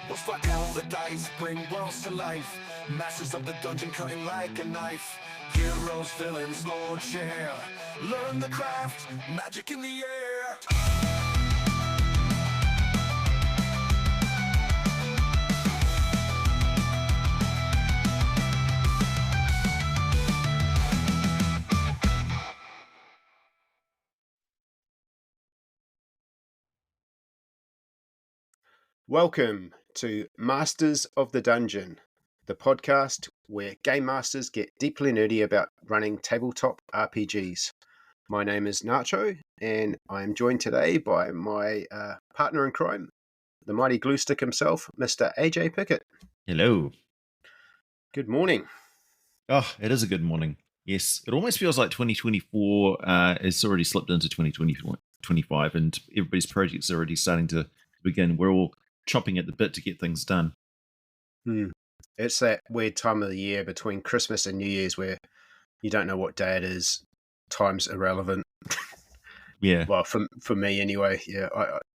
We'll fuck all the dice, bring worlds to life. Masters of the dungeon cutting like a knife. Heroes, villains, lord, share. Learn the craft, magic in the air. Welcome to Masters of the Dungeon, the podcast where game masters get deeply nerdy about running tabletop RPGs. My name is Nacho, and I am joined today by my partner in crime, the mighty glue stick himself, Mr. AJ Pickett. Hello. Good morning. Oh, it is a good morning. Yes, it almost feels like 2024 has already slipped into 2025, and everybody's projects are already starting to begin. We're all chopping at the bit to get things done. It's that weird time of the year between Christmas and New Year's where you don't know what day it is. Time's irrelevant. Yeah. Well, for me anyway. Yeah,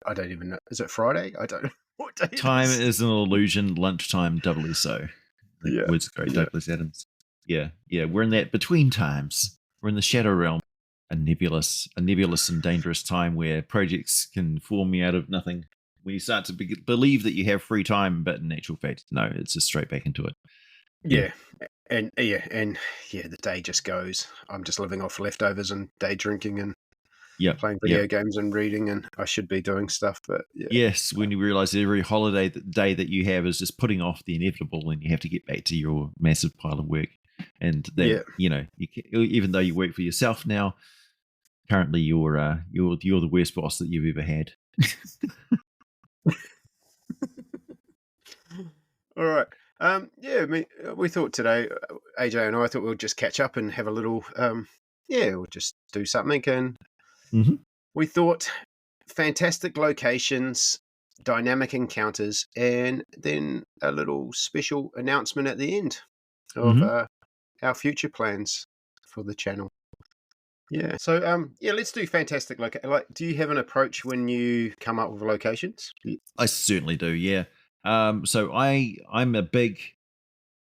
I don't even know. Is it Friday? I don't know what day. Time is an illusion. Lunchtime, doubly so. Yeah. Words great, Douglas Adams. Yeah. We're in that between times. We're in the shadow realm, a nebulous and dangerous time where projects can form out of nothing. When you start to believe that you have free time, but in actual fact, no, it's just straight back into it. Yeah. And the day just goes. I'm just living off leftovers and day drinking and playing video games and reading, and I should be doing stuff, but yes, when you realize every holiday day that you have is just putting off the inevitable, and you have to get back to your massive pile of work, and that even though you work for yourself now, currently you're the worst boss that you've ever had. All right. We thought today, AJ and I thought we'll just catch up and have a little, we'll just do something. And we thought fantastic locations, dynamic encounters, and then a little special announcement at the end of our future plans for the channel. Yeah. So, let's do fantastic. Do you have an approach when you come up with locations? I certainly do. Yeah. So I'm a big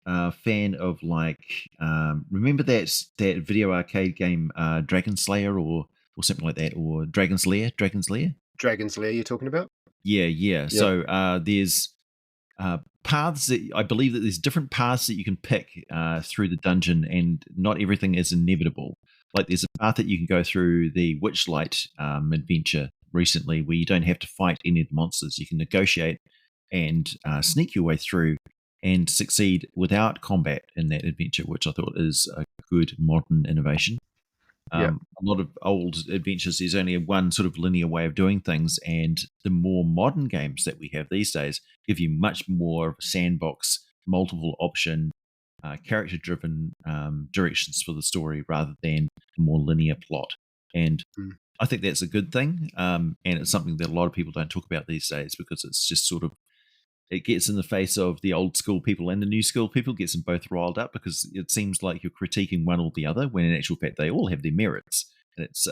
fan of remember that video arcade game Dragon Slayer or something like that, or Dragon's Lair? Dragon's Lair you're talking about? Yeah. Yep. So there's paths that I believe that there's different paths that you can pick through the dungeon, and not everything is inevitable. Like there's a path that you can go through the Witchlight adventure recently where you don't have to fight any of the monsters. You can negotiate and sneak your way through and succeed without combat in that adventure, which I thought is a good modern innovation. A lot of old adventures, there's only one sort of linear way of doing things, and the more modern games that we have these days give you much more sandbox, multiple option, character-driven directions for the story rather than a more linear plot. And I think that's a good thing, and it's something that a lot of people don't talk about these days because it's just sort of, it gets in the face of the old school people and the new school people, gets them both riled up because it seems like you're critiquing one or the other when in actual fact they all have their merits. And it's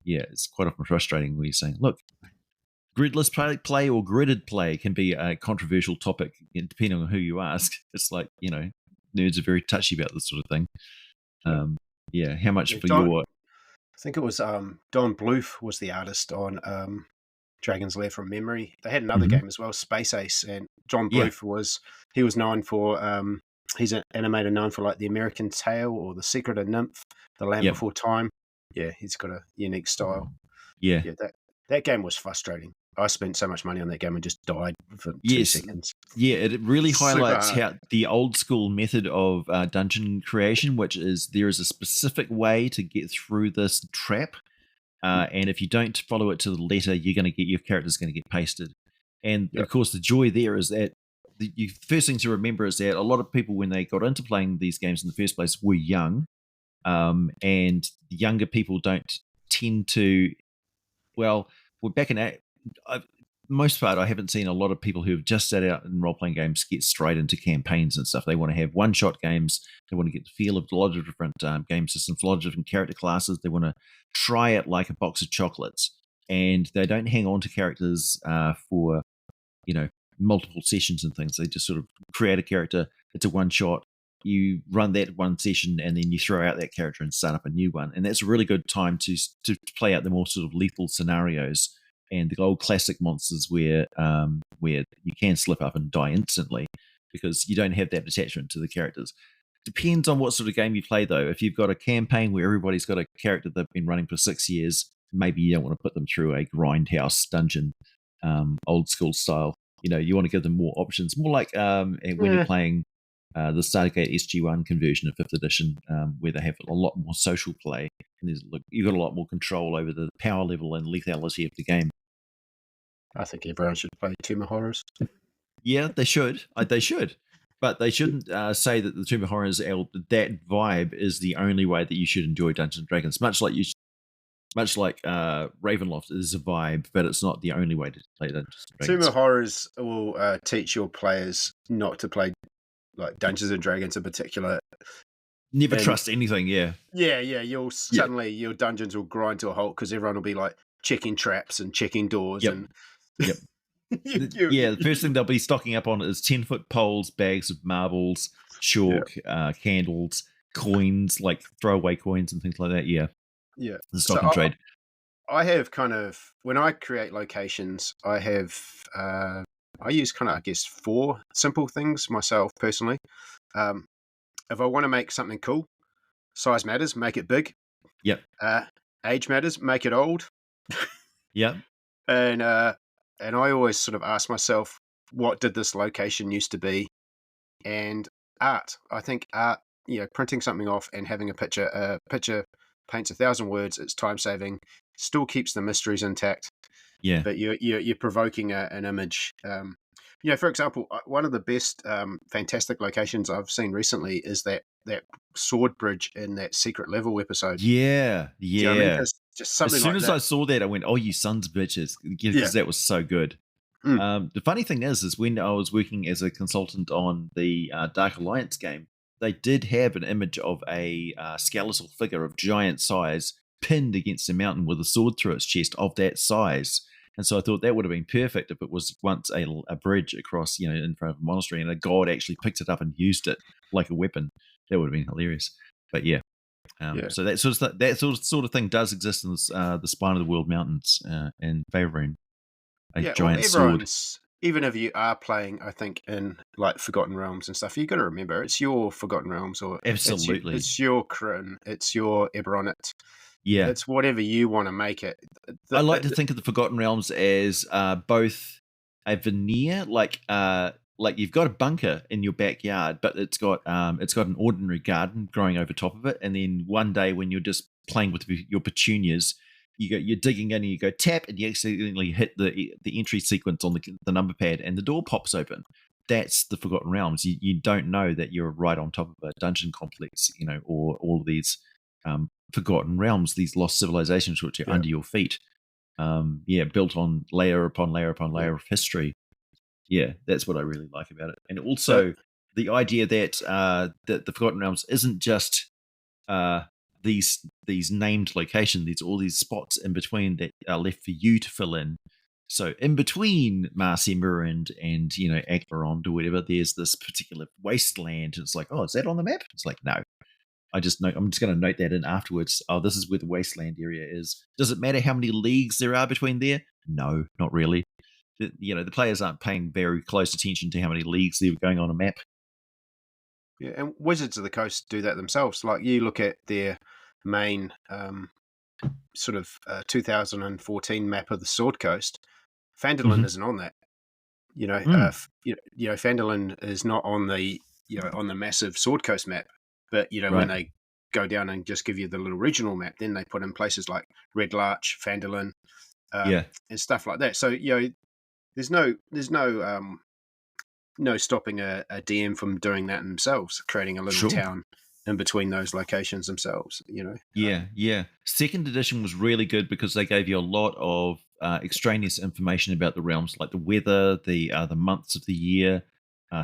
it's quite often frustrating when you're saying, look, gridless play or gridded play can be a controversial topic depending on who you ask. It's like, nerds are very touchy about this sort of thing. How much for your... I think it was Don Bluth was the artist on Dragon's Lair from memory. They had another game as well, Space Ace, and John Bluth was known for he's an animator known for like The American Tale or The Secret of Nymph, The Land Before Time. Yeah, he's got a unique style. Yeah, that game was frustrating. I spent so much money on that game and just died for 2 seconds. Yeah, it really highlights how the old school method of dungeon creation, which is there is a specific way to get through this trap. And if you don't follow it to the letter, your character's going to get pasted. And of course, the joy there is that the first thing to remember is that a lot of people, when they got into playing these games in the first place, were young. And younger people don't tend to, we're back in most part, I haven't seen a lot of people who have just set out in role-playing games get straight into campaigns and stuff. They want to have one-shot games. They want to get the feel of a lot of different game systems, a lot of different character classes. They want to try it like a box of chocolates. and they don't hang on to characters for multiple sessions and things. They just sort of create a character. It's a one shot. You run that one session, and then you throw out that character and start up a new one. And that's a really good time to play out the more sort of lethal scenarios and the old classic monsters where you can slip up and die instantly because you don't have that attachment to the characters. Depends on what sort of game you play, though. If you've got a campaign where everybody's got a character they've been running for 6 years, maybe you don't want to put them through a grindhouse dungeon, old school style. You want to give them more options, more like when you're playing the Stargate SG-1 conversion of 5th edition, where they have a lot more social play, and you've got a lot more control over the power level and lethality of the game. I think everyone should play Tomb of Horrors. Yeah, they should. They should. But they shouldn't say that the Tomb of Horrors, that vibe is the only way that you should enjoy Dungeons and Dragons. Much like Ravenloft is a vibe, but it's not the only way to play Dungeons and Dragons. Tomb of Horrors will teach your players not to play like Dungeons and Dragons in particular. Never trust anything. Yeah. Suddenly your dungeons will grind to a halt because everyone will be like checking traps and checking doors. Yep. And Yep. The first thing they'll be stocking up on is 10-foot poles, bags of marbles, chalk, candles, coins, like throwaway coins and things like that. Yeah. The stock and trade. I have kind of, when I create locations, I have, I use kind of, I guess, 4 simple things myself personally. If I want to make something cool, size matters, make it big. Yep. Age matters, make it old. Yep. And I always sort of ask myself, what did this location used to be? And art. I think art, printing something off and having a picture paints 1,000 words. It's time saving, still keeps the mysteries intact. Yeah. But you're provoking an image. For example, one of the best fantastic locations I've seen recently is that sword bridge in that secret level episode. Yeah. Do you know what I mean? It's just something as soon like as that. I saw that, I went, "Oh, you sons of bitches!" Because that was so good. The funny thing is when I was working as a consultant on the Dark Alliance game, they did have an image of a skeletal figure of giant size pinned against a mountain with a sword through its chest of that size. And so I thought that would have been perfect if it was once a bridge across, in front of a monastery, and a god actually picked it up and used it like a weapon. That would have been hilarious. But yeah. So that sort of thing does exist in the Spine of the World Mountains in Faerun. Giant sword. Even if you are playing, I think, in like Forgotten Realms and stuff, you got to remember it's your Forgotten Realms, or absolutely it's your Kryn, it's your Eberronit. Yeah, it's whatever you want to make it. I like to think of the Forgotten Realms as both a veneer, like you've got a bunker in your backyard, but it's got an ordinary garden growing over top of it, and then one day when you're just playing with your petunias, you're digging in and you go tap, and you accidentally hit the entry sequence on the number pad, and the door pops open. That's the Forgotten Realms. You don't know that you're right on top of a dungeon complex, or all of these Forgotten Realms, these lost civilizations which are under your feet. Built on layer upon layer upon layer of history. Yeah, that's what I really like about it. And also the idea that that the Forgotten Realms isn't just these named locations. There's all these spots in between that are left for you to fill in. So in between Marsemur and Aglarond or whatever, there's this particular wasteland. And it's like, oh, is that on the map? It's like, no. I'm just going to note that in afterwards. Oh, this is where the wasteland area is. Does it matter how many leagues there are between there? No, not really. The players aren't paying very close attention to how many leagues they're going on a map. Yeah, and Wizards of the Coast do that themselves. Like you look at their main sort of 2014 map of the Sword Coast, Phandalin isn't on that. Phandalin is not on the on the massive Sword Coast map. But when they go down and just give you the little regional map, then they put in places like Red Larch, Phandalin, and stuff like that. So there's no stopping a DM from doing that themselves, creating a little town in between those locations themselves. Yeah. Second edition was really good because they gave you a lot of extraneous information about the realms, like the weather, the months of the year.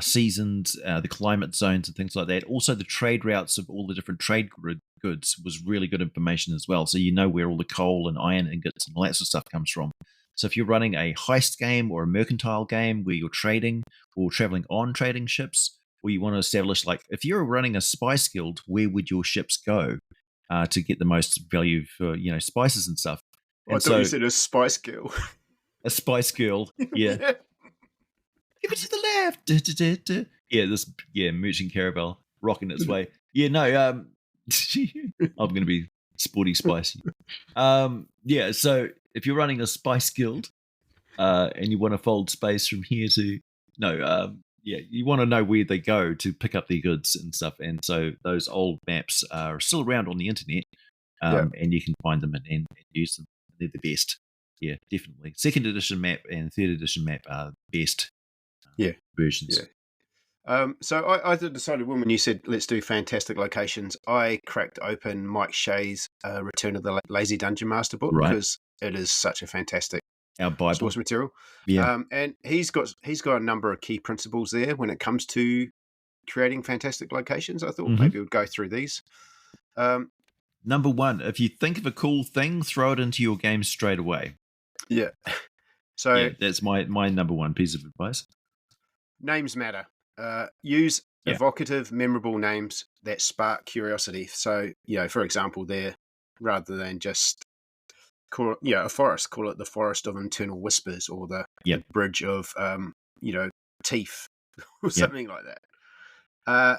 Seasons, the climate zones and things like that. Also the trade routes of all the different trade goods was really good information as well. So you know where all the coal and iron ingots and all that sort of stuff comes from. So if you're running a heist game or a mercantile game where you're trading or traveling on trading ships, or you want to establish, like, if you're running a spice guild, where would your ships go to get the most value for, spices and stuff? I And thought you so said a spice girl. a spice girl, yeah. Yeah. Give it to the left. Duh, duh, duh, duh. Yeah, merchant caravel rocking its way. Yeah, no, I'm going to be sporty spicy. Yeah, so if you're running a spice guild and you want to fold space from here to you want to know where they go to pick up their goods and stuff. And so those old maps are still around on the internet, and you can find them and use them. They're the best. Yeah, definitely. Second edition map and third edition map are the best versions. Yeah. So I decided when you said let's do fantastic locations, I cracked open Mike Shea's Return of the Lazy Dungeon Master book, because it is such a fantastic Our Bible source material. Yeah. And he's got a number of key principles there when it comes to creating fantastic locations. I thought maybe we'd go through these. Number one, if you think of a cool thing, throw it into your game straight away. Yeah. So that's my number one piece of advice. Names matter. Use evocative, memorable names that spark curiosity. So, for example, there, rather than just call it, a forest, call it the Forest of Internal Whispers, or the Bridge of, Teeth, or something like that.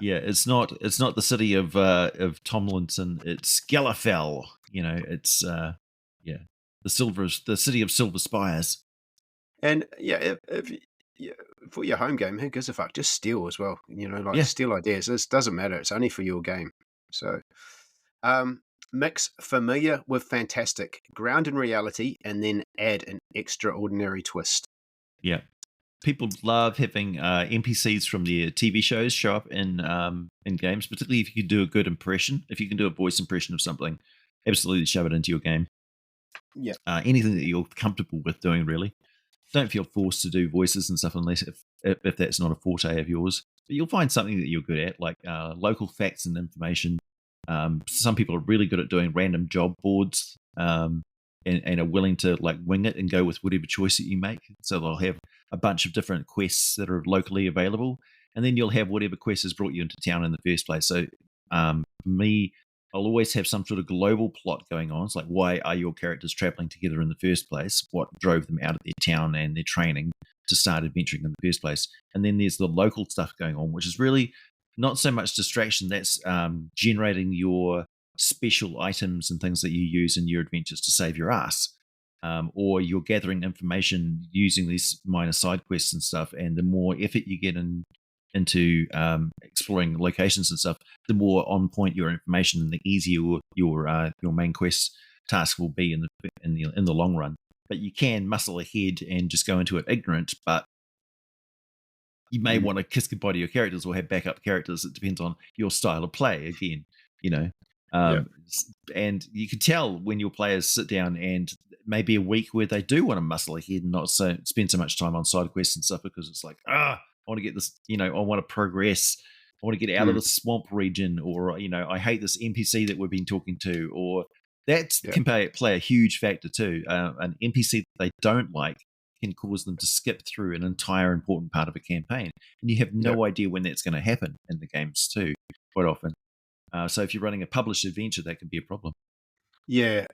It's not the city of Tomlinson. It's Gellerfell. It's the city of Silver Spires. And if for your home game, who gives a fuck? Just steal as well. Steal ideas. This doesn't matter. It's only for your game. So, mix familiar with fantastic, ground in reality, and then add an extraordinary twist. Yeah. People love having NPCs from their TV shows show up in games, particularly if you can do a good impression. If you can do a voice impression of something, absolutely shove it into your game. Yeah. Anything that you're comfortable with doing, really. Don't feel forced to do voices and stuff unless if that's not a forte of yours. But you'll find something that you're good at, like local facts and information. Some people are really good at doing random job boards and are willing to wing it and go with whatever choice that you make. So they'll have a bunch of different quests that are locally available, and then you'll have whatever quest has brought you into town in the first place. So for me, I'll always have some sort of global plot going on. It's like, why are your characters traveling together in the first place? What drove them out of their town and their training to start adventuring in the first place? And then there's the local stuff going on, which is really not so much distraction. That's generating your special items and things that you use in your adventures to save your ass. Or you're gathering information using these minor side quests and stuff. And the more effort you get into exploring locations and stuff, the more on point your information and the easier your main quest task will be in the long run. But you can muscle ahead and just go into it ignorant, but you may want to kiss goodbye to your characters or have backup characters. It depends on your style of play again, and you can tell when your players sit down and maybe a week where they do want to muscle ahead and not spend so much time on side quests and stuff, because it's like, I want to get this, I want to progress. I want to get out of the swamp region, or, I hate this NPC that we've been talking to, or that can play a huge factor too. An NPC that they don't like can cause them to skip through an entire important part of a campaign. And you have no idea when that's going to happen in the games too, quite often. So if you're running a published adventure, that can be a problem. Yeah.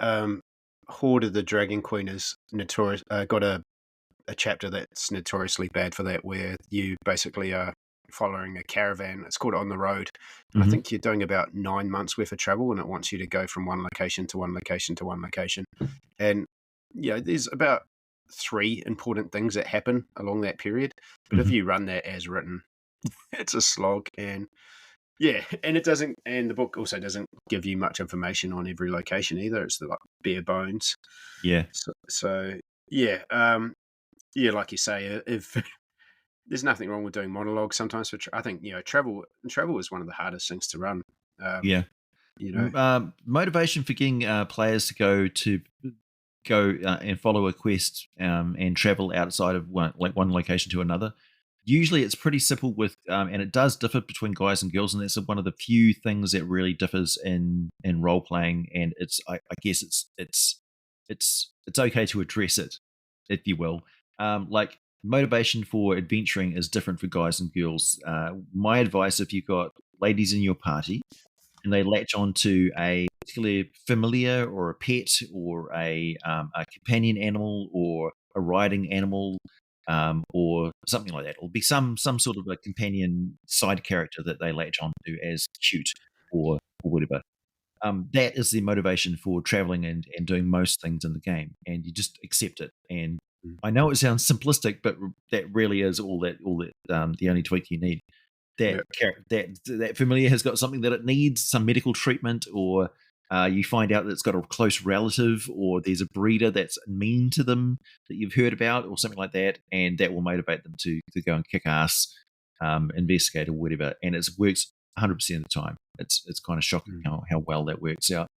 Horde of the Dragon Queen is notorious. Got a chapter that's notoriously bad for that, where you basically are following a caravan. It's called On the Road. And I think you're doing about 9 months worth of travel, and it wants you to go from one location to one location to one location. And there's about 3 important things that happen along that period. But if you run that as written, it's a slog. And and it doesn't, and the book also doesn't give you much information on every location either. It's like bare bones. Yeah. So like you say, if there's nothing wrong with doing monologues sometimes. I think travel is one of the hardest things to run. Motivation for getting players to go and follow a quest and travel outside of one location to another. Usually it's pretty simple and it does differ between guys and girls, and that's one of the few things that really differs in role playing. And I guess it's okay to address it, if you will. Like motivation for adventuring is different for guys and girls. My advice, if you've got ladies in your party and they latch onto a particular familiar or a pet or a companion animal or a riding animal, or something like that. It'll be some sort of a companion side character that they latch onto as cute or whatever. That is the motivation for traveling and doing most things in the game, and you just accept it. And I know it sounds simplistic, but that really is all that the only tweak you need. That that familiar has got something that it needs, some medical treatment, or you find out that it's got a close relative, or there's a breeder that's mean to them that you've heard about, or something like that, and that will motivate them to go and kick ass, investigate or whatever. And it works 100% of the time. It's kind of shocking how well that works out.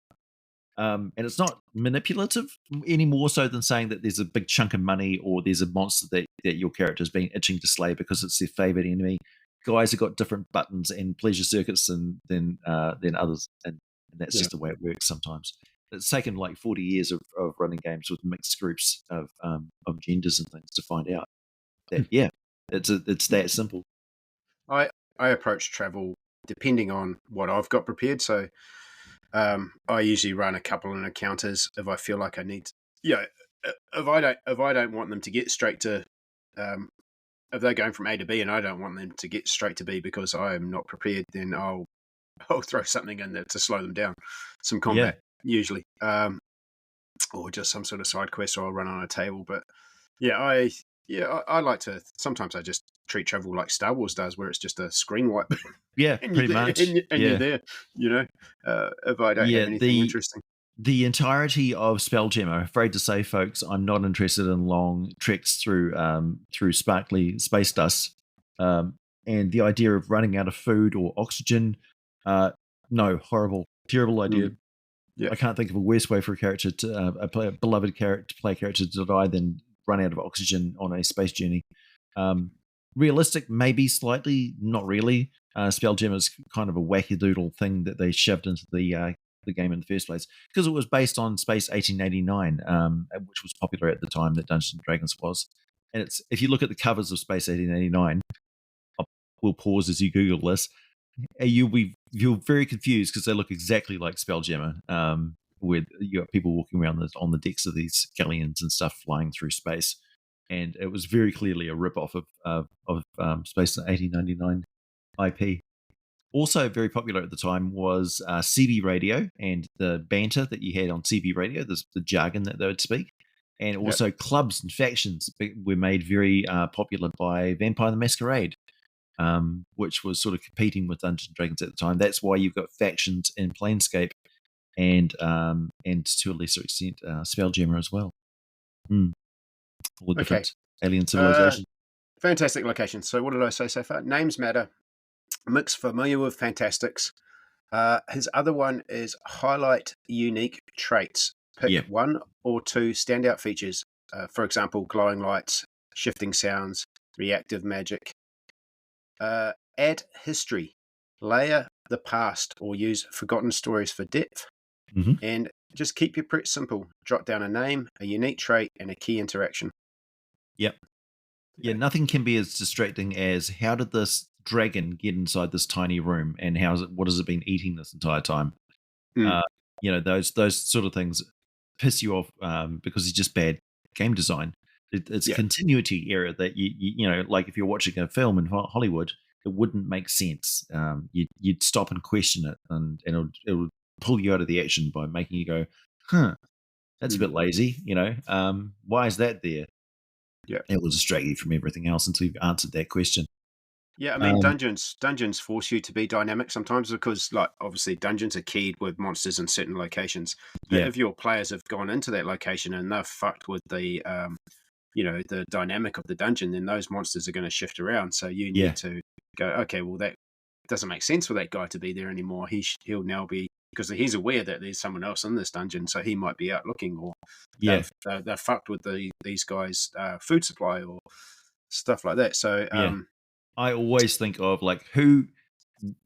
And it's not manipulative any more so than saying that there's a big chunk of money or there's a monster that your character's been itching to slay because it's their favorite enemy. Guys have got different buttons and pleasure circuits than others, and that's just the way it works sometimes. It's taken like 40 years of running games with mixed groups of genders and things to find out that it's that simple. I approach travel depending on what I've got prepared. So I usually run a couple of encounters if I feel like I need. If I don't want them to get straight to, if they're going from A to B and I don't want them to get straight to B because I am not prepared, then I'll throw something in there to slow them down, some combat usually, or just some sort of side quest, or I'll run on a table. But I like to. Sometimes I just treat travel like Star Wars does, where it's just a screen wipe. Yeah, pretty much. You're there. If I don't have anything interesting. The entirety of Spelljammer, I'm afraid to say, folks, I'm not interested in long treks through sparkly space dust. And the idea of running out of food or oxygen, no, horrible, terrible idea. I can't think of a worse way for a character to beloved character to play a character to die than run out of oxygen on a space journey. Realistic, maybe slightly, not really. Spelljammer is kind of a wackadoodle thing that they shoved into the game in the first place because it was based on Space 1889, which was popular at the time that Dungeons and Dragons was. And if you look at the covers of Space 1889, we'll pause as you Google this. You're very confused because they look exactly like Spelljammer, with you got people walking around on the decks of these galleons and stuff flying through space, and it was very clearly a rip-off of Space 1899 IP. Also very popular at the time was CB radio and the banter that you had on CB radio, the jargon that they would speak, and also clubs and factions were made very popular by Vampire the Masquerade, which was sort of competing with Dungeons and Dragons at the time. That's why you've got factions in Planescape and to a lesser extent Spelljammer as well. All different alien civilizations. Fantastic locations. So what did I say so far? Names matter. Mick's familiar with Fantastics. His other one is highlight unique traits. Pick one or two standout features. For example, glowing lights, shifting sounds, reactive magic. Add history. Layer the past or use forgotten stories for depth. And just keep your pretty simple. Jot down a name, a unique trait, and a key interaction. Yeah, nothing can be as distracting as how did this dragon get inside this tiny room, and what has it been eating this entire time? Those sort of things piss you off because it's just bad game design. It's a continuity error that you like if you're watching a film in Hollywood, it wouldn't make sense. You'd stop and question it, and it would pull you out of the action by making you go, that's a bit lazy. Why is that there? It will distract you from everything else until you've answered that question. Yeah, I mean, dungeons force you to be dynamic sometimes because, like, obviously dungeons are keyed with monsters in certain locations. But if your players have gone into that location and they're fucked with the, the dynamic of the dungeon, then those monsters are going to shift around. So you need to go, okay, well, that doesn't make sense for that guy to be there anymore. He'll now be, because he's aware that there's someone else in this dungeon, so he might be out looking, or they're fucked with these guys' food supply or stuff like that. So I always think of like, who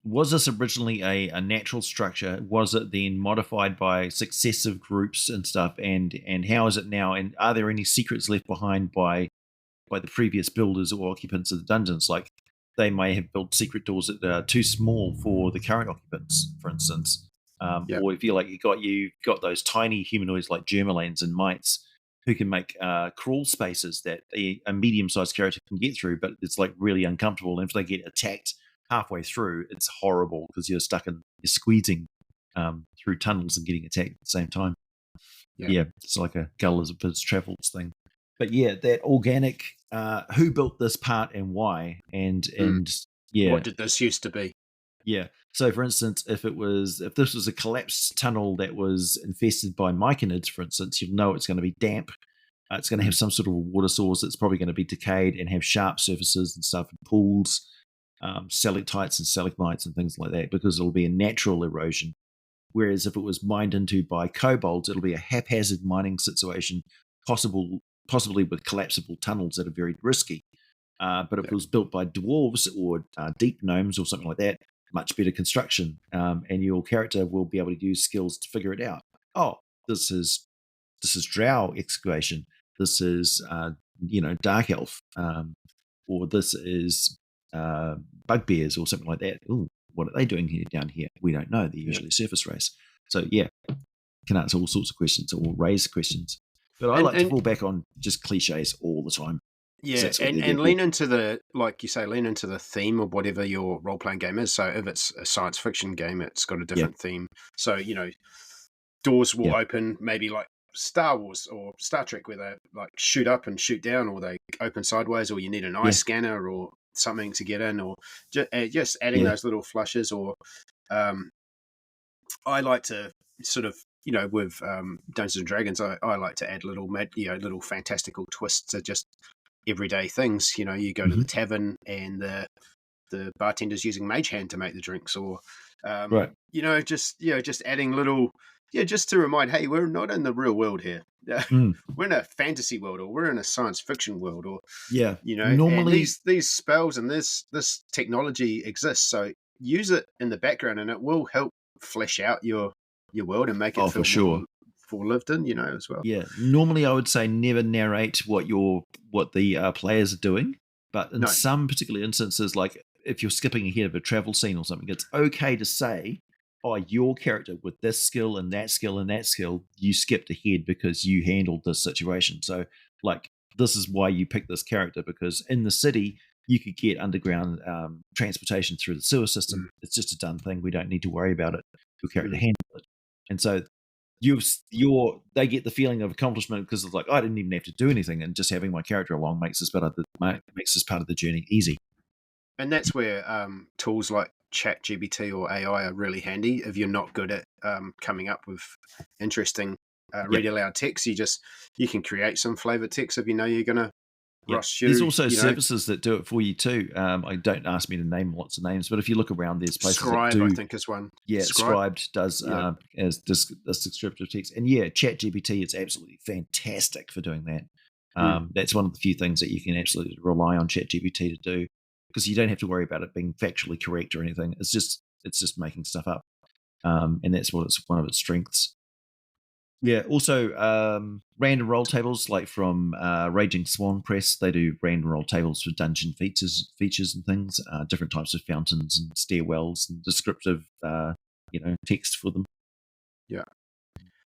was this originally a natural structure? Was it then modified by successive groups and stuff? And how is it now? And are there any secrets left behind by the previous builders or occupants of the dungeons? Like, they may have built secret doors that are too small for the current occupants, for instance. Yeah. Or if you like, you've got those tiny humanoids like Germalines and mites who can make crawl spaces that a medium-sized character can get through, but it's like really uncomfortable. And if they get attacked halfway through, it's horrible because you're squeezing through tunnels and getting attacked at the same time. Yeah, it's like a gull as it travels thing. But yeah, that organic, who built this part and why, and yeah, what did this used to be? Yeah. So, for instance, if this was a collapsed tunnel that was infested by myconids, for instance, you'll know it's going to be damp. It's going to have some sort of a water source. It's probably going to be decayed and have sharp surfaces and stuff, and pools, stalactites and stalagmites and things like that, because it'll be a natural erosion. Whereas if it was mined into by kobolds, it'll be a haphazard mining situation, possibly with collapsible tunnels that are very risky. But if it was built by dwarves or deep gnomes or something like that, much better construction, and your character will be able to use skills to figure it out. Oh, this is drow excavation. This is dark elf, or this is bugbears or something like that. Ooh, what are they doing down here? We don't know. They're usually surface race. So yeah, can answer all sorts of questions or raise questions. But I like to fall back on just cliches all the time. Yeah, and lean into the, like you say, lean into the theme of whatever your role-playing game is. So if it's a science fiction game, it's got a different theme. So, doors will open maybe like Star Wars or Star Trek, where they like shoot up and shoot down, or they open sideways, or you need an eye scanner or something to get in, or just adding those little flushes. Or I like to sort of, with Dungeons and Dragons, I like to add little fantastical twists to just everyday things. You go to the tavern and the bartender's using mage hand to make the drinks, or just adding little, just to remind, hey, we're not in the real world here. We're in a fantasy world, or we're in a science fiction world, or normally and these spells and this technology exists, so use it in the background and it will help flesh out your world and make it feel for sure more lived in, as well. Yeah, normally I would say never narrate what the players are doing, but in some particular instances, like if you're skipping ahead of a travel scene or something, it's okay to say, oh, your character with this skill and that skill and that skill, you skipped ahead because you handled this situation. So, like, this is why you picked this character, because in the city, you could get underground transportation through the sewer system. It's just a done thing. We don't need to worry about it. Your character handled it. And so they get the feeling of accomplishment because it's like, I didn't even have to do anything, and just having my character along makes this part of the journey easy. And that's where tools like ChatGPT or AI are really handy. If you're not good at coming up with interesting read aloud text, you can create some flavor text if you're going to rush. There's also services that do it for you too. I don't ask me to name lots of names, but if you look around, there's places Scribe, that do. I think is one. Yeah, Scribed does as descriptive text, and ChatGPT is absolutely fantastic for doing that. That's one of the few things that you can absolutely rely on ChatGPT to do, because you don't have to worry about it being factually correct or anything. It's just making stuff up, and that's one of its strengths. Yeah. Also, random roll tables, like from Raging Swan Press, they do random roll tables for dungeon features and things. Different types of fountains and stairwells and descriptive, text for them. Yeah.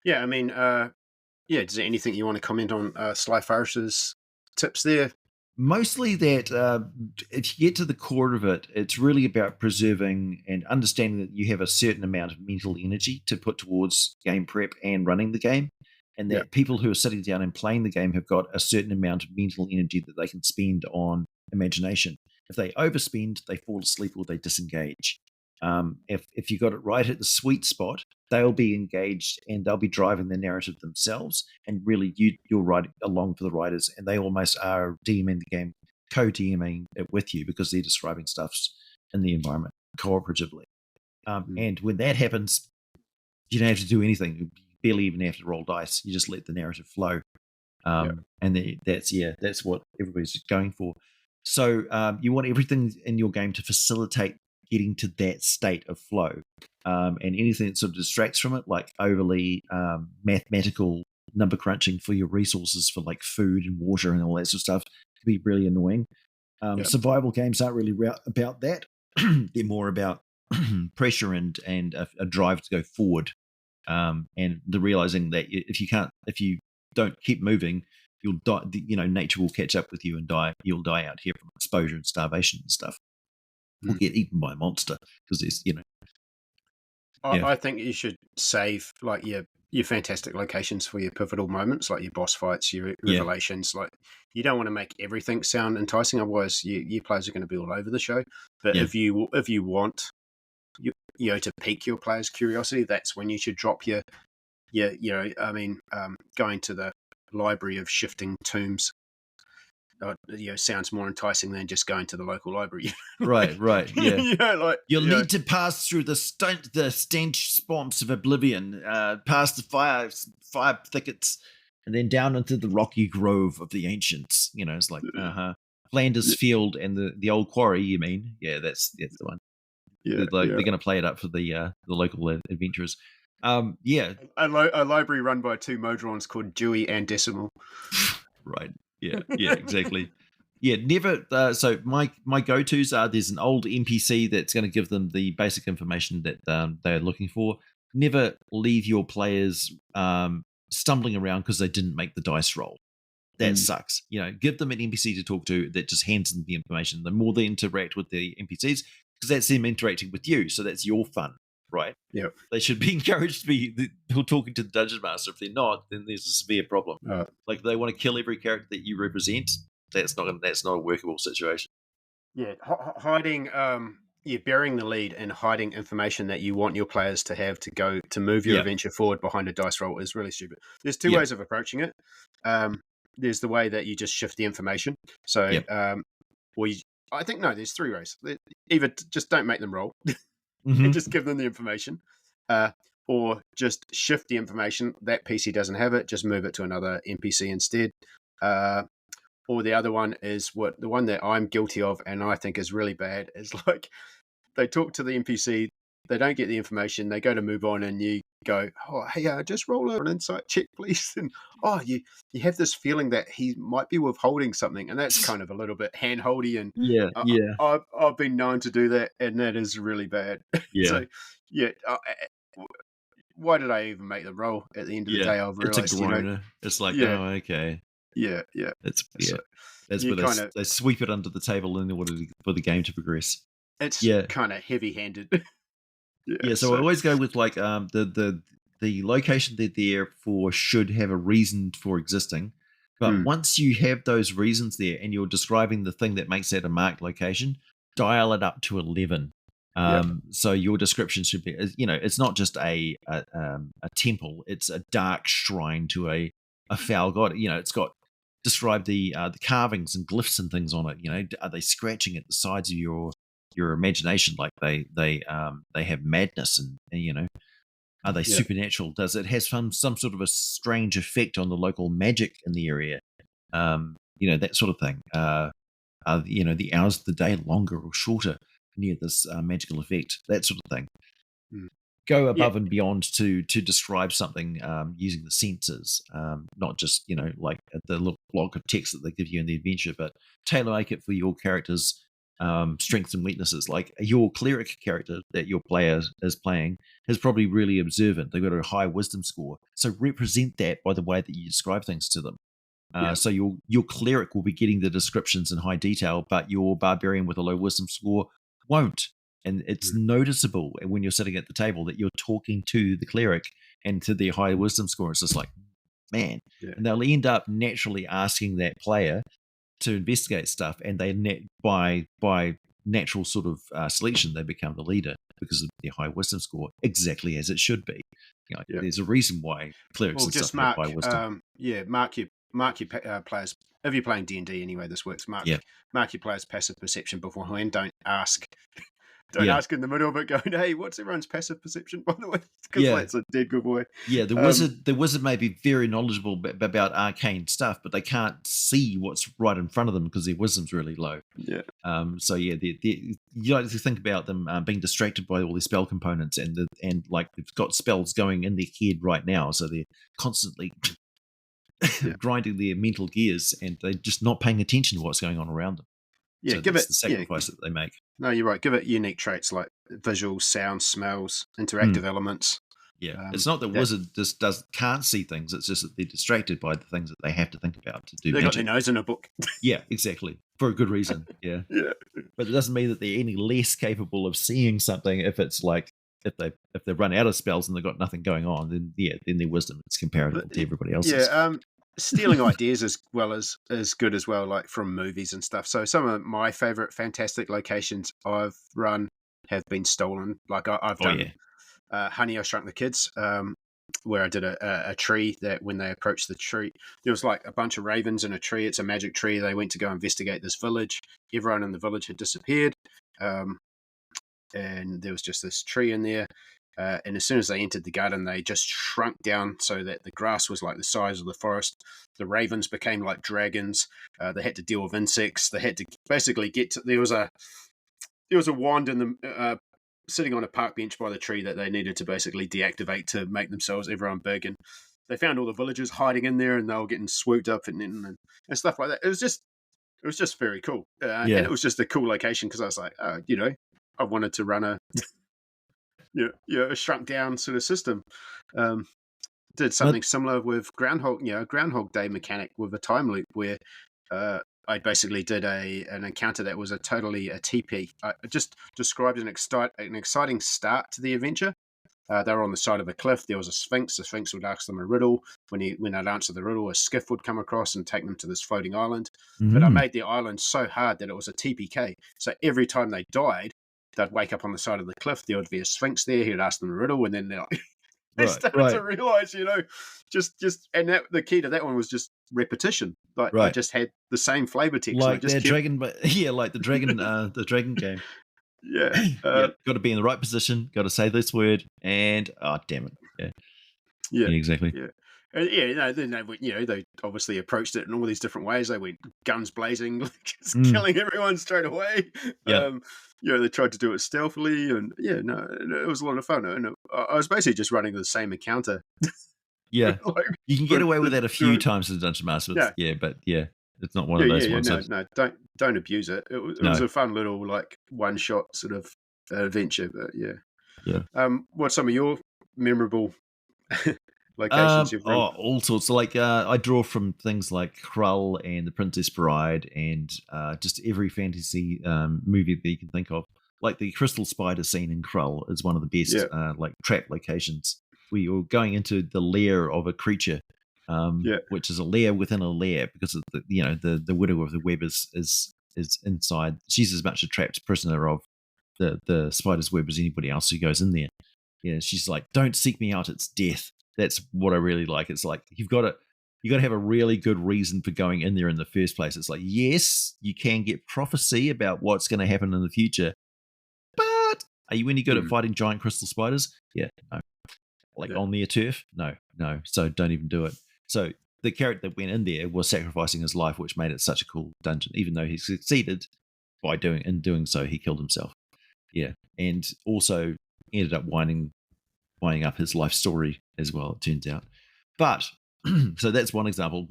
Yeah. I mean, is there anything you want to comment on Sly Forest's tips there? Mostly that if you get to the core of it, it's really about preserving and understanding that you have a certain amount of mental energy to put towards game prep and running the game, and that people who are sitting down and playing the game have got a certain amount of mental energy that they can spend on imagination. If they overspend, they fall asleep or they disengage. If you got it right at the sweet spot, they'll be engaged and they'll be driving the narrative themselves, and really you're right along for the riders, and they almost are DMing the game, co-DMing it with you, because they're describing stuffs in the environment cooperatively. And when that happens, you don't have to do anything. You barely even have to roll dice. You just let the narrative flow. And that's what everybody's going for. So you want everything in your game to facilitate getting to that state of flow. And anything that sort of distracts from it, like overly mathematical number crunching for your resources for like food and water and all that sort of stuff, can be really annoying. Survival games aren't really about that. They're more about pressure and a drive to go forward, and the realizing that if you don't keep moving, you'll die. Nature will catch up with you and die. You'll die out here from exposure and starvation and stuff. Or get eaten by a monster because there's I think you should save like your fantastic locations for your pivotal moments, like your boss fights, your revelations. Like you don't want to make everything sound enticing, otherwise your players are going to be all over the show. But if you want to pique your players' curiosity, that's when you should drop your going to the library of shifting tombs. Sounds more enticing than just going to the local library. Right, yeah. You'll need to to pass through the stench swamps of oblivion, past the fire thickets, and then down into the rocky grove of the ancients. It's like Flanders Field and the old quarry. You mean? Yeah, that's the one. They're going to play it up for the local adventurers. A library run by two Modrons called Dewey and Decimal. Right. Yeah, exactly. Yeah, never. So my go-tos are there's an old NPC that's going to give them the basic information that they're looking for. Never leave your players stumbling around because they didn't make the dice roll. That sucks. Give them an NPC to talk to that just hands them the information. The more they interact with the NPCs, because that's them interacting with you, so that's your fun, right? Yeah. They should be encouraged to be talking to the dungeon master. If they're not, then there's a severe problem. Like they want to kill every character that you represent. That's not a workable situation. Yeah, hiding. Burying the lead and hiding information that you want your players to have to move your adventure forward behind a dice roll is really stupid. There's two ways of approaching it. There's the way that you just shift the information. So, there's three ways. Either just don't make them roll and just give them the information, or just shift the information. That PC doesn't have it, just move it to another NPC instead. Or the other one is the one that I'm guilty of and I think is really bad is like they talk to the NPC, they don't get the information, they go to move on and you go, oh, hey, just roll an insight check, please. And you have this feeling that he might be withholding something, and that's kind of a little bit hand-holdy. And I've been known to do that, and that is really bad. So, why did I even make the roll? At the end of the day, I've realized, it's a groaner. It's like, oh, okay. Yeah. That's where they sweep it under the table in order for the game to progress. It's kind of heavy-handed. So I always go with like the location they're there for should have a reason for existing. But once you have those reasons there and you're describing the thing that makes that a marked location, dial it up to 11. So your description should be, it's not just a temple; it's a dark shrine to a foul god. It's got describe the carvings and glyphs and things on it. Are they scratching at the sides of your imagination, like they have madness and are they supernatural? Does it have some sort of a strange effect on the local magic in the area? That sort of thing. Are the hours of the day longer or shorter near this magical effect? That sort of thing. Go above and beyond to describe something using the senses, not just like the little block of text that they give you in the adventure, but tailor make it for your character's strengths and weaknesses. Like your cleric character that your player is playing is probably really observant. They've got a high wisdom score, so represent that by the way that you describe things to them. So your cleric will be getting the descriptions in high detail, but your barbarian with a low wisdom score won't. And it's noticeable when you're sitting at the table that you're talking to the cleric and to their high wisdom score. It's just like, man. And they'll end up naturally asking that player to investigate stuff, and they by natural sort of selection, they become the leader because of their high wisdom score, exactly as it should be. There's a reason why clerics and stuff have high wisdom. Mark your players. If you're playing D&D anyway, this works. Mark your players' passive perception beforehand. Don't ask Don't ask in the middle of it, going, "Hey, what's everyone's passive perception, by the way?" Because Yeah. that's a dead good boy. Yeah, the wizard may be very knowledgeable about arcane stuff, but they can't see what's right in front of them because their wisdom's really low. Yeah. So yeah, you like to think about them being distracted by all their spell components, and like they've got spells going in their head right now, so they're constantly grinding their mental gears, and they're just not paying attention to what's going on around them. Yeah, so that's the sacrifice that they make. No, you're right. Give it unique traits like visuals, sounds, smells, interactive elements. Yeah, it's not that wizard just can't see things. It's just that they're distracted by the things that they have to think about to do. They magic. got their nose in a book. Yeah, exactly, for a good reason. Yeah, yeah. But it doesn't mean that they're any less capable of seeing something if it's like if they run out of spells and they've got nothing going on. Then their wisdom is comparable to everybody else's. Yeah. Stealing ideas as well as good as well, like from movies and stuff. So some of my favorite fantastic locations I've run have been stolen. Like I've done. Honey, I Shrunk the Kids, where I did a tree that when they approached the tree, there was like a bunch of ravens in a tree. It's a magic tree. They went to go investigate this village. Everyone in the village had disappeared. And there was just this tree in there. And as soon as they entered the garden, they just shrunk down so that the grass was like the size of the forest. The ravens became like dragons. They had to deal with insects. They had to basically get to, there was a wand in the, sitting on a park bench by the tree that they needed to basically deactivate to make themselves everyone big, and they found all the villagers hiding in there, and they were getting swooped up and stuff like that. It was just very cool, and it was just a cool location because I was like, I wanted to run a a shrunk down sort of system. Did something similar with Groundhog Day mechanic with a time loop where I basically did an encounter that was a TP. I just described an exciting start to the adventure. They were on the side of a cliff. There was a sphinx. The sphinx would ask them a riddle. When they'd answer the riddle, a skiff would come across and take them to this floating island. Mm-hmm. But I made the island so hard that it was a TPK. So every time they died, they'd wake up on the side of the cliff. There would be a sphinx there. He'd ask them a riddle, and then they started to realize, just and the key to that one was just repetition. Like I just had the same flavor text, like their dragon, like the dragon, the dragon game. Yeah, got to be in the right position. Got to say this word, and damn it, yeah, exactly. Yeah. Then they obviously approached it in all these different ways. They went guns blazing, just killing everyone straight away. They tried to do it stealthily, and it was a lot of fun. And I was basically just running the same encounter. Yeah, you can get away with that a few times as a Dungeon Master. But it's not one of those ones. No, don't abuse it. It was a fun little one shot sort of adventure. But what's some of your memorable locations you've run? All sorts. I draw from things like Krull and The Princess Bride, and just every fantasy movie that you can think of. Like the crystal spider scene in Krull is one of the best trap locations. Where you're going into the lair of a creature, which is a lair within a lair, because of the widow of the web is inside. She's as much a trapped prisoner of the spider's web as anybody else who goes in there. Yeah, she's like, "Don't seek me out; it's death." That's what I really like. It's like you got to have a really good reason for going in there in the first place. It's like, yes, you can get prophecy about what's going to happen in the future, but are you any good at fighting giant crystal spiders? Yeah, no. On their turf? No. So don't even do it. So the character that went in there was sacrificing his life, which made it such a cool dungeon. Even though he succeeded by doing so, he killed himself. Yeah, and also ended up winding up his life story as well. It turns out. But so that's one example.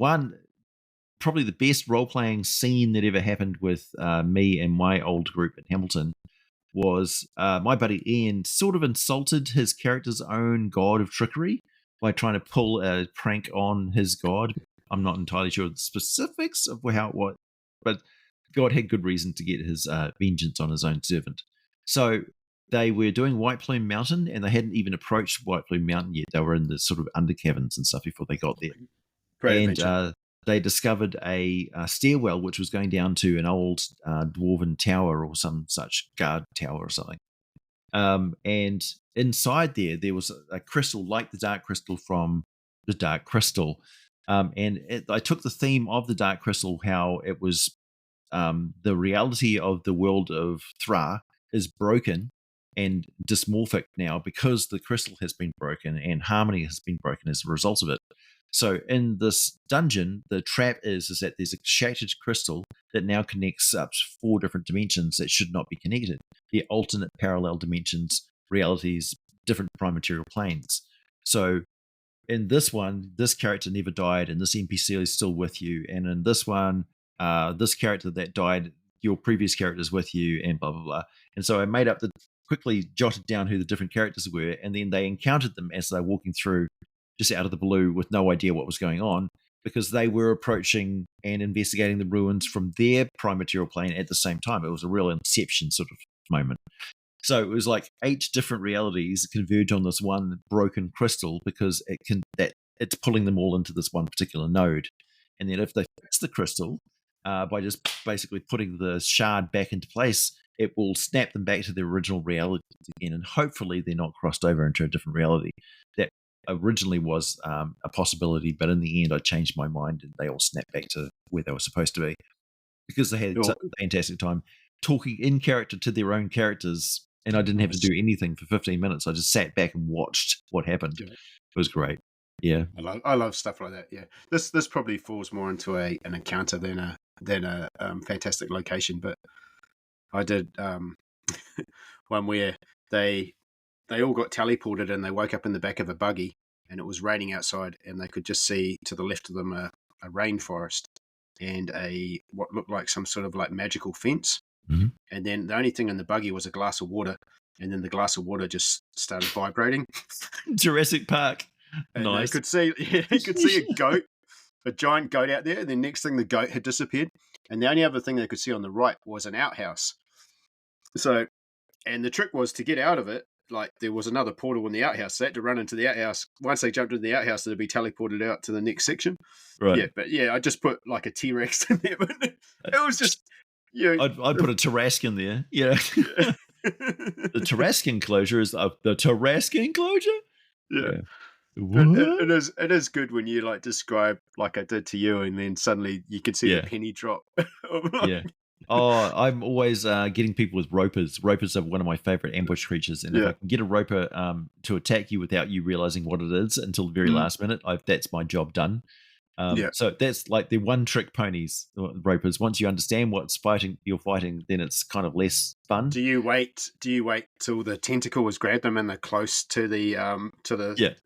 Probably the best role playing scene that ever happened with me and my old group in Hamilton was my buddy Ian sort of insulted his character's own god of trickery by trying to pull a prank on his god. I'm not entirely sure of the specifics of how it was, but God had good reason to get his vengeance on his own servant. So they were doing White Plume Mountain, and they hadn't even approached White Plume Mountain yet. They were in the sort of undercaverns and stuff before they got there. Great and they discovered a stairwell which was going down to an old dwarven tower or some such guard tower or something. And inside there was a crystal like the Dark Crystal from the Dark Crystal. I took the theme of the Dark Crystal, how it was the reality of the world of Thra is broken and dysmorphic now because the crystal has been broken and harmony has been broken as a result of it. So in this dungeon, the trap is that there's a shattered crystal that now connects up 4 different dimensions that should not be connected. The alternate parallel dimensions, realities, different prime material planes. So in this one, this character never died, and this NPC is still with you. And in this one, this character that died, your previous character is with you, and blah blah blah. And so I quickly jotted down who the different characters were, and then they encountered them as they're walking through, just out of the blue, with no idea what was going on, because they were approaching and investigating the ruins from their prime material plane at the same time. It was a real Inception sort of moment. So it was like 8 different realities converge on this one broken crystal because it's pulling them all into this one particular node. And then if they fix the crystal by just basically putting the shard back into place, it will snap them back to their original reality again. And hopefully they're not crossed over into a different reality. That originally was a possibility, but in the end I changed my mind and they all snapped back to where they were supposed to be, because they had such a fantastic time talking in character to their own characters, and I didn't have to do anything for 15 minutes. I just sat back and watched what happened. It was great. Yeah, I love stuff like that. Yeah, this probably falls more into an encounter than a fantastic location. But I did one where they all got teleported and they woke up in the back of a buggy, and it was raining outside, and they could just see to the left of them a rainforest and what looked like some sort of like magical fence. Mm-hmm. And then the only thing in the buggy was a glass of water, and then the glass of water just started vibrating. Jurassic Park. And nice. You could see a goat, a giant goat out there, and then next thing the goat had disappeared. And the only other thing they could see on the right was an outhouse. So, and the trick was to get out of it, like there was another portal in the outhouse. So they had to run into the outhouse. Once they jumped into the outhouse, they'd be teleported out to the next section. Right. Yeah, but I just put like a T-Rex in there. But it was just... I'd put a Tarrasque in there. Yeah. The Tarrasque enclosure is the Tarrasque enclosure? Yeah. It is good when you like describe like I did to you, and then suddenly you can see the penny drop. Yeah. Oh, I'm always getting people with ropers. Ropers are one of my favorite ambush creatures, and if I can get a roper to attack you without you realizing what it is until the very last minute, that's my job done. So that's like the one trick ponies, ropers. Once you understand what's you're fighting, then it's kind of less fun. Do you wait till the tentacle has grabbed them and they're close to the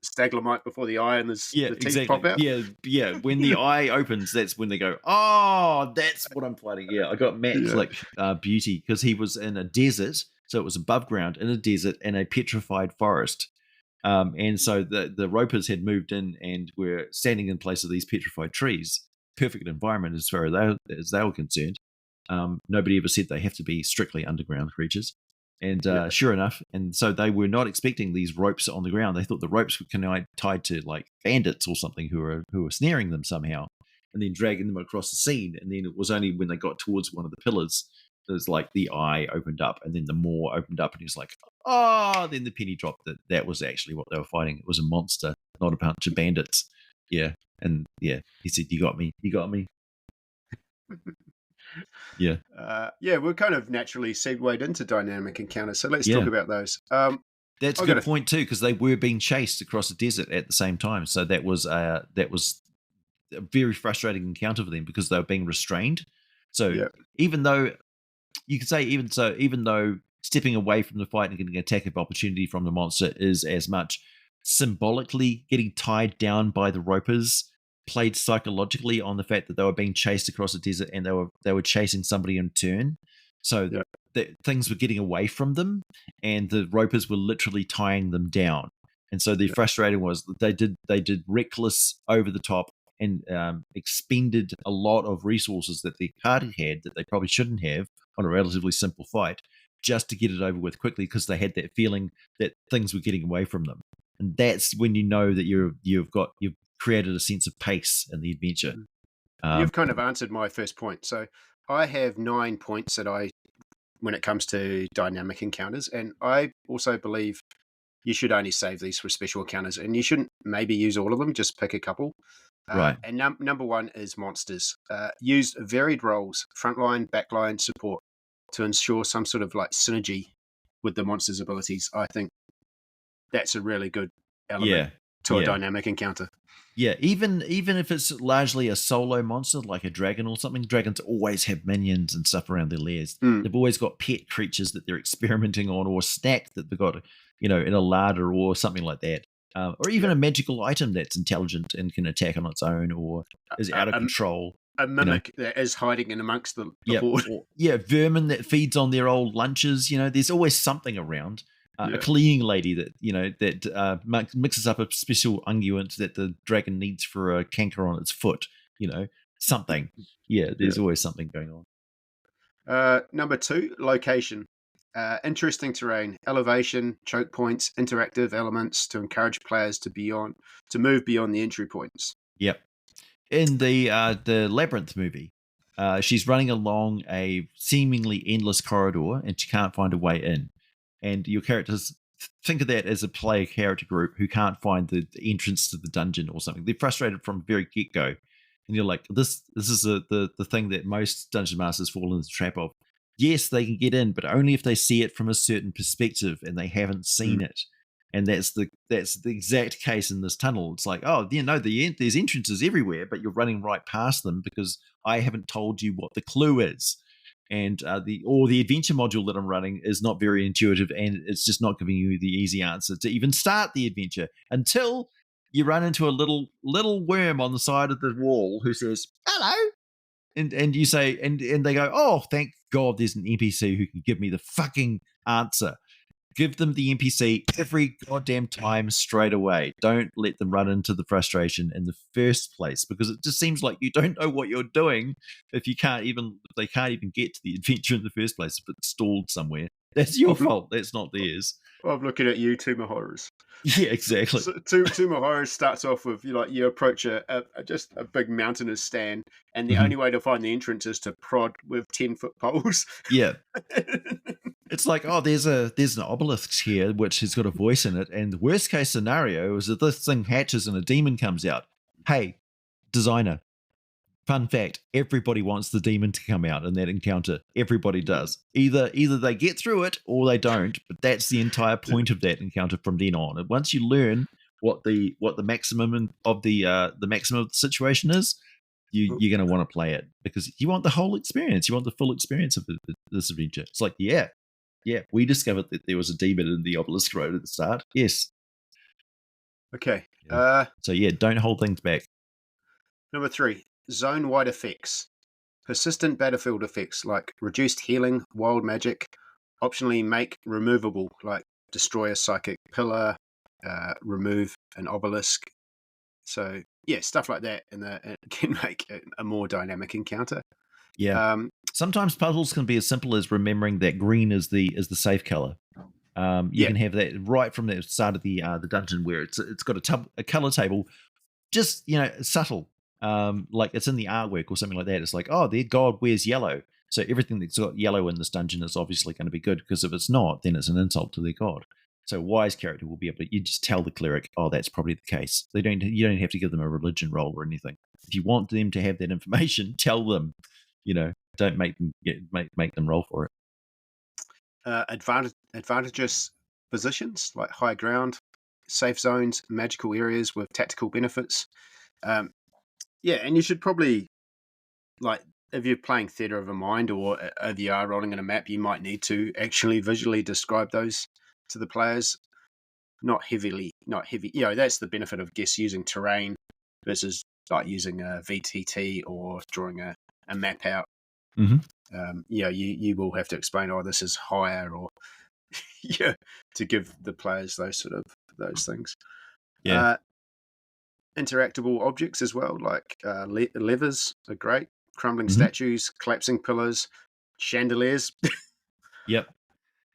stalagmite before the eye and the teeth pop out? Yeah. When the eye opens, that's when they go, oh, that's what I'm fighting. Yeah, I got Matt's beauty because he was in a desert, so it was above ground in a desert in a petrified forest. And so the ropers had moved in and were standing in place of these petrified trees. Perfect environment as far as they were concerned. Nobody ever said they have to be strictly underground creatures. And sure enough, and so they were not expecting these ropes on the ground. They thought the ropes were tied to like bandits or something who were snaring them somehow, and then dragging them across the scene. And then it was only when they got towards one of the pillars, it was like the eye opened up, and then the maw opened up, and he was like, oh, then the penny dropped that was actually what they were fighting. It was a monster, not a bunch of bandits. Yeah. And he said, you got me. Yeah. We're kind of naturally segued into dynamic encounters, so let's talk about those. That's a good point too, because they were being chased across the desert at the same time. So that was a very frustrating encounter for them because they were being restrained. So even though you could say, even though stepping away from the fight and getting an attack of opportunity from the monster is as much symbolically getting tied down by the ropers, played psychologically on the fact that they were being chased across the desert and they were chasing somebody in turn. So that things were getting away from them, and the ropers were literally tying them down. And so the frustrating was that they did reckless, over the top, and expended a lot of resources that their party had that they probably shouldn't have on a relatively simple fight, just to get it over with quickly because they had that feeling that things were getting away from them. And that's when you know that you've created a sense of pace in the adventure. You've kind of answered my first point. So I have 9 points when it comes to dynamic encounters, and I also believe you should only save these for special encounters, and you shouldn't maybe use all of them, just pick a couple. Right. And number one is monsters. Use varied roles: frontline, backline, support. to ensure some sort of like synergy with the monster's abilities, I think that's a really good element to a dynamic encounter. Yeah, even if it's largely a solo monster like a dragon or something, dragons always have minions and stuff around their lairs. They've always got pet creatures that they're experimenting on, or a snack that they've got, in a larder or something like that, or even a magical item that's intelligent and can attack on its own, or is out of control. A mimic that is hiding in amongst the horde. Vermin that feeds on their old lunches. There's always something around. A cleaning lady that mixes up a special unguent that the dragon needs for a canker on its foot. Something. There's always something going on. Number 2, location. Interesting terrain, elevation, choke points, interactive elements to encourage players to move beyond the entry points. Yep. In the Labyrinth movie, she's running along a seemingly endless corridor and she can't find a way in. And your characters think of that as a player character group who can't find the entrance to the dungeon or something. They're frustrated from the very get-go. And you're like, this is the thing that most dungeon masters fall into the trap of. Yes, they can get in, but only if they see it from a certain perspective and they haven't seen it. And that's the exact case in this tunnel. It's like, there's entrances everywhere, but you're running right past them because I haven't told you what the clue is. And the adventure module that I'm running is not very intuitive, and it's just not giving you the easy answer to even start the adventure until you run into a little worm on the side of the wall who says hello, and you say, and they go, oh, thank God, there's an NPC who can give me the fucking answer. Give them the NPC every goddamn time straight away. Don't let them run into the frustration in the first place, because it just seems like you don't know what you're doing if they can't even get to the adventure in the first place if it's stalled somewhere. That's your fault. That's not theirs. Well, I'm looking at you, Tomb of Horrors. Yeah, exactly. So, Tomb of Horrors starts off with you approach just a big mountainous stand, and the only way to find the entrance is to prod with 10-foot poles. Yeah. It's like, oh, there's an obelisk here which has got a voice in it, and the worst case scenario is that this thing hatches and a demon comes out. Hey, designer, fun fact, everybody wants the demon to come out in that encounter. Everybody does. Either they get through it or they don't, but that's the entire point of that encounter from then on. And once you learn what the maximum of the maximum of the situation is, you're going to want to play it because you want the whole experience. You want the full experience of this adventure. It's like, yeah, we discovered that there was a demon in the obelisk road at the start. Yes. Okay. So don't hold things back. Number 3, zone-wide effects. Persistent battlefield effects like reduced healing, wild magic, optionally make removable, like destroy a psychic pillar, remove an obelisk. So stuff like that, and it can make a more dynamic encounter. Yeah. Sometimes puzzles can be as simple as remembering that green is the safe color. You can have that right from the start of the dungeon, where it's got a color table, just subtle, like it's in the artwork or something like that. It's like, oh, their god wears yellow, so everything that's got yellow in this dungeon is obviously going to be good, because if it's not, then it's an insult to their god. So a wise character will be able to, you just tell the cleric, oh, that's probably the case. You don't have to give them a religion roll or anything. If you want them to have that information, tell them. Don't make them roll for it. Advantageous positions like high ground, safe zones, magical areas with tactical benefits. And you should probably, like, if you're playing Theatre of a Mind or OVR rolling on a map, you might need to actually visually describe those to the players. Not heavy. That's the benefit of using terrain versus like using a VTT or drawing a map out. Mm-hmm. You will have to explain, oh, this is higher, or to give the players those things. Yeah. Interactable objects as well, like levers are great, crumbling statues, collapsing pillars, chandeliers. Yep.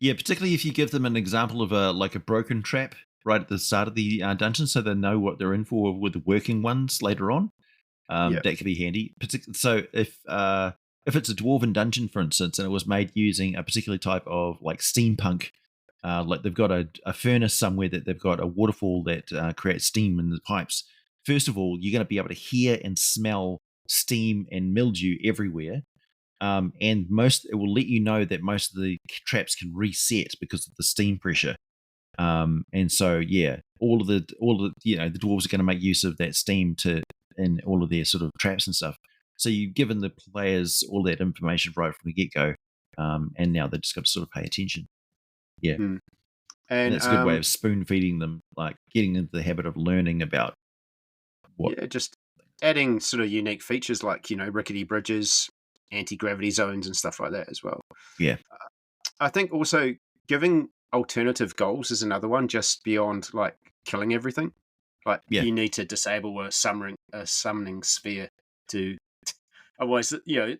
Yeah, particularly if you give them an example of a broken trap right at the start of the dungeon, so they know what they're in for with the working ones later on. That could be handy. So if it's a dwarven dungeon, for instance, and it was made using a particular type of like steampunk, like they've got a furnace somewhere that they've got a waterfall that creates steam in the pipes. First of all, you're going to be able to hear and smell steam and mildew everywhere. and it will let you know that most of the traps can reset because of the steam pressure. And so all of the the dwarves are going to make use of that steam in all of their sort of traps and stuff. So you've given the players all that information right from the get go, and now they just got to sort of pay attention. Yeah, Mm. and it's a good way of spoon feeding them, like getting into the habit of learning about what. Yeah, just adding sort of unique features like, rickety bridges, anti-gravity zones and stuff like that as well. Yeah, I think also giving alternative goals is another one, just beyond like killing everything. Like Yeah. you need to disable a summoning sphere to otherwise,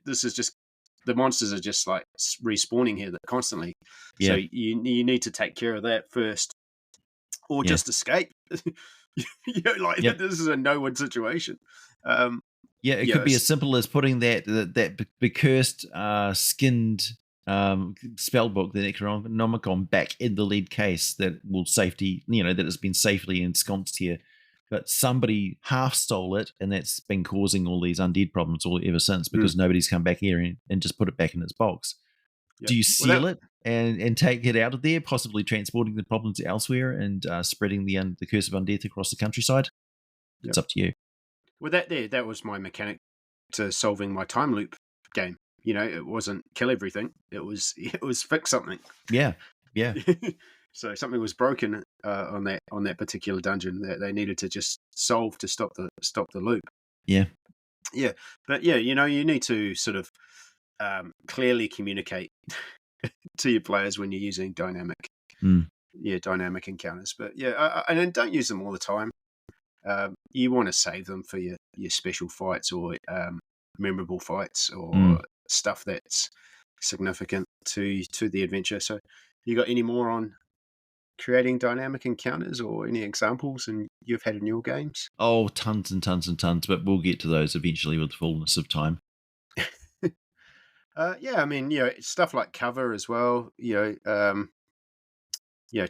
this is just the monsters are just like respawning here constantly. So Yeah. you need to take care of that first, or Yeah. just escape. Yep. This is a no-win situation. Yeah, it could be as simple as putting that cursed skinned spell book, the Necronomicon, back in the lead case that will that has been safely ensconced here. But somebody half stole it, and that's been causing all these undead problems ever since because nobody's come back here and just put it back in its box. Yep. Do you seal it and take it out of there, possibly transporting the problems elsewhere and spreading the curse of undeath across the countryside? It's up to you. Well, that was my mechanic to solving my time loop game. It wasn't kill everything; it was fix something. Yeah. So something was broken on that particular dungeon that they needed to just solve to stop the loop. Yeah. But you need to sort of clearly communicate to your players when you're using dynamic encounters. But and then don't use them all the time. You want to save them for your special fights or memorable fights or stuff that's significant to the adventure. So, you got any more on creating dynamic encounters or any examples and you've had in your games? Oh, tons and tons and tons, but we'll get to those eventually with the fullness of time. I mean, stuff like cover as well.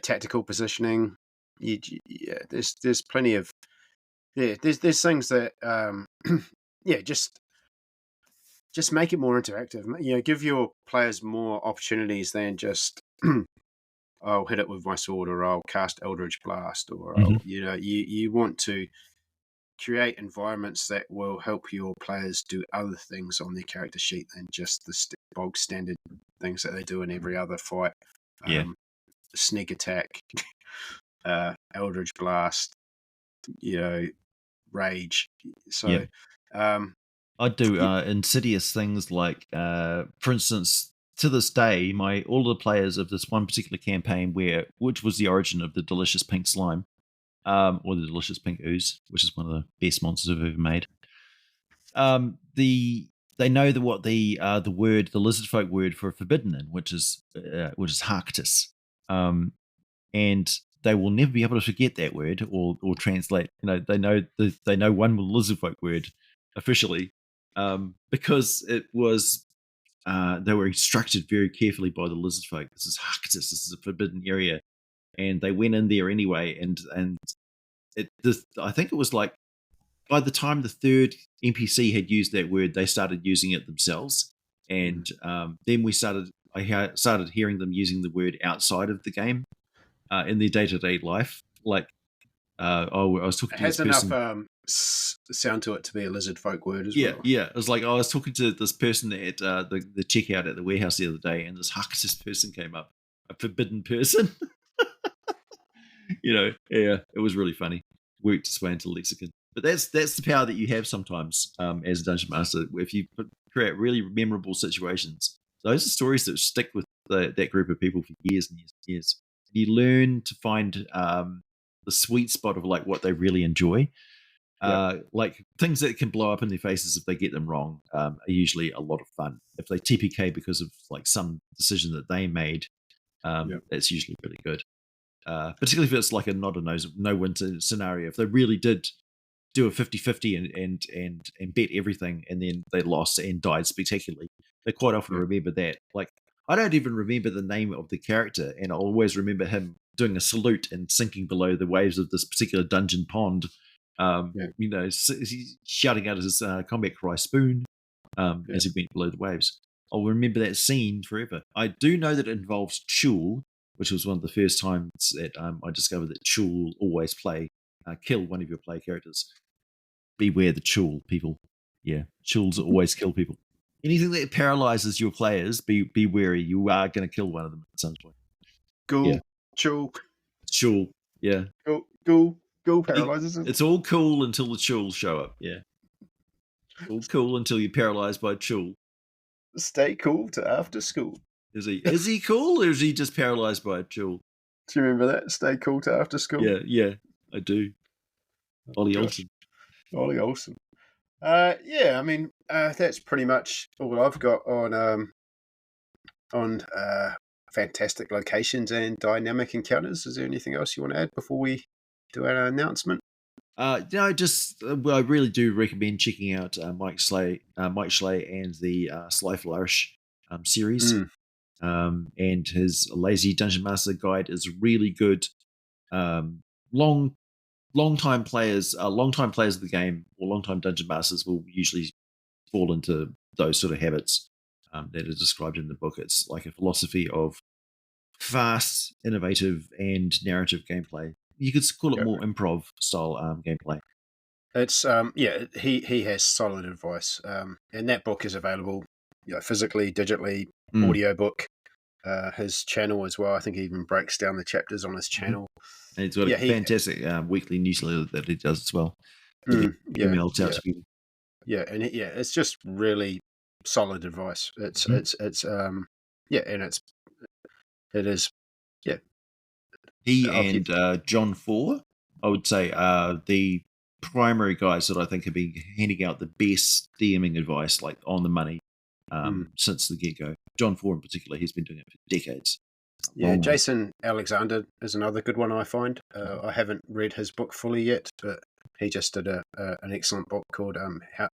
Tactical positioning. There's plenty of there's things that just make it more interactive. Give your players more opportunities than just I'll hit it with my sword, or I'll cast Eldritch Blast, or you want to create environments that will help your players do other things on their character sheet than just the bog standard things that they do in every other fight. Sneak attack, Eldritch Blast, rage. So I do insidious things like, for instance, to this day, all the players of this one particular campaign, which was the origin of the delicious pink slime, or the delicious pink ooze, which is one of the best monsters I've ever made. They know what the lizard folk word for forbidden in, which is Harktis, and they will never be able to forget that word or translate. They know one lizard folk word officially, because it was. They were instructed very carefully by the lizard folk. This is Harktis. This is a forbidden area, and they went in there anyway. And I think it was like by the time the third NPC had used that word, they started using it themselves. And then I started hearing them using the word outside of the game in their day-to-day life. Like I was talking to this person. It has enough sound to it to be a lizard folk word as well. Yeah. It was like I was talking to this person at the checkout at the warehouse the other day, and this Harktis person came up, a forbidden person. It was really funny. Worked its way into the lexicon. But that's the power that you have sometimes as a dungeon master. If you create really memorable situations, those are stories that stick with that group of people for years and years and years. You learn to find the sweet spot of like what they really enjoy. Like things that can blow up in their faces if they get them wrong are usually a lot of fun. If they TPK because of like some decision that they made, that's usually really good. Particularly if it's like a no-win scenario. If they really did do a 50-50 and bet everything and then they lost and died spectacularly, they quite often remember that. Like, I don't even remember the name of the character, and I'll always remember him doing a salute and sinking below the waves of this particular dungeon pond. He's shouting out his combat cry spoon as he went below the waves. I'll remember that scene forever. I do know that it involves Chul, which was one of the first times that I discovered that Chul will always kill one of your play characters. Beware the Chul, people. Yeah, Chuls always kill people. Anything that paralyzes your players, be wary. You are going to kill one of them at some point. Ghoul, Chul, Chul, yeah. Ghoul paralyzes him. It's all cool until the Chuls show up, yeah. All cool until you're paralyzed by Chul. Stay cool to after school. Is he cool, or is he just paralyzed by a Chul? Do you remember that? Stay cool to after school? Yeah, I do. Ollie Olsen. Ollie Olsen. Yeah, I mean, that's pretty much all I've got on fantastic locations and dynamic encounters. Is there anything else you want to add before we do our announcement? I really do recommend checking out Mike Schley and the Sly Flourish series. And his Lazy Dungeon Master Guide is really good. Long-time players of the game, or long-time dungeon masters, will usually fall into those sort of habits that are described in the book. It's like a philosophy of fast, innovative, and narrative gameplay. You could call it more improv style gameplay. It's he has solid advice, and that book is available, physically, digitally, audiobook. His channel as well. I think he even breaks down the chapters on his channel. And it's got a fantastic weekly newsletter that he does as well. Emails out to people. Yeah, and it's just really solid advice. It is. He and John Four, I would say, are the primary guys that I think have been handing out the best DMing advice, like on the money, since the get-go. John Four in particular, he's been doing it for decades. Yeah, Jason Alexander is another good one I find. I haven't read his book fully yet, but he just did an excellent book called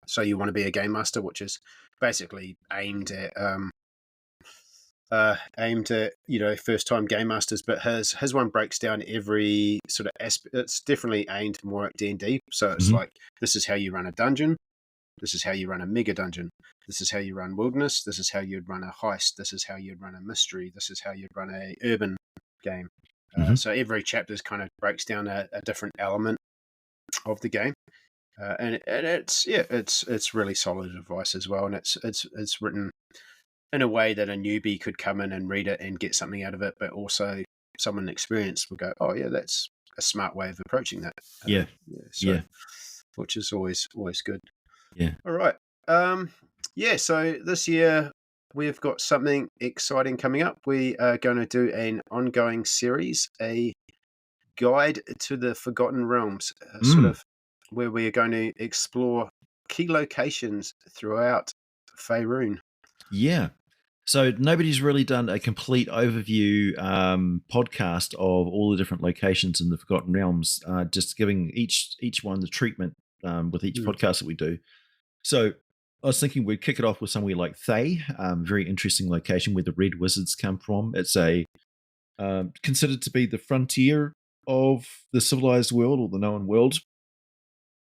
So You Want to Be a Game Master, which is basically aimed at first time game masters, but his one breaks down every sort of aspect. It's definitely aimed more at D&D. So it's like, this is how you run a dungeon, this is how you run a mega dungeon, this is how you run wilderness, this is how you'd run a heist, this is how you'd run a mystery, this is how you'd run a urban game. So every chapter kind of breaks down a different element of the game, and it's really solid advice as well, and it's written in a way that a newbie could come in and read it and get something out of it, but also someone experienced will go, oh yeah, that's a smart way of approaching that. Which is always good. Yeah. All right. So this year we've got something exciting coming up. We are going to do an ongoing series, a guide to the Forgotten Realms, sort of where we are going to explore key locations throughout Faerun. Yeah. So nobody's really done a complete overview podcast of all the different locations in the Forgotten Realms, just giving each one the treatment with each podcast that we do. So I was thinking we'd kick it off with somewhere like Thay, very interesting location where the Red Wizards come from. It's considered to be the frontier of the civilized world, or the known world.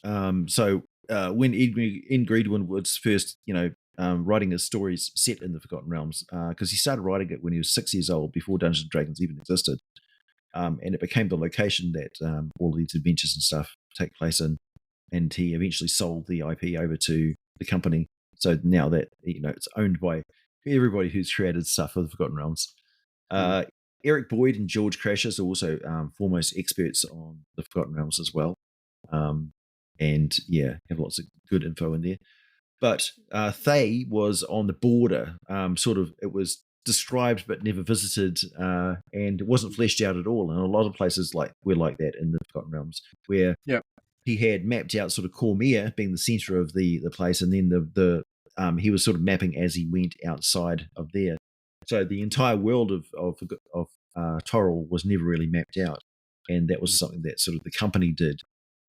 So when Ed Greedwin was first, writing his stories set in the Forgotten Realms, because he started writing it when he was 6 years old, before Dungeons & Dragons even existed, and it became the location that all these adventures and stuff take place in. And he eventually sold the IP over to the company. So now that it's owned by everybody who's created stuff for the Forgotten Realms. Eric Boyd and George Crashers are also foremost experts on the Forgotten Realms as well. And have lots of good info in there. But Thay was on the border. It was described but never visited, and it wasn't fleshed out at all. And a lot of places were like that in the Forgotten Realms, where he had mapped out sort of Cormier being the center of the place, and then he was sort of mapping as he went outside of there. So the entire world of Toril was never really mapped out, and that was something that sort of the company did,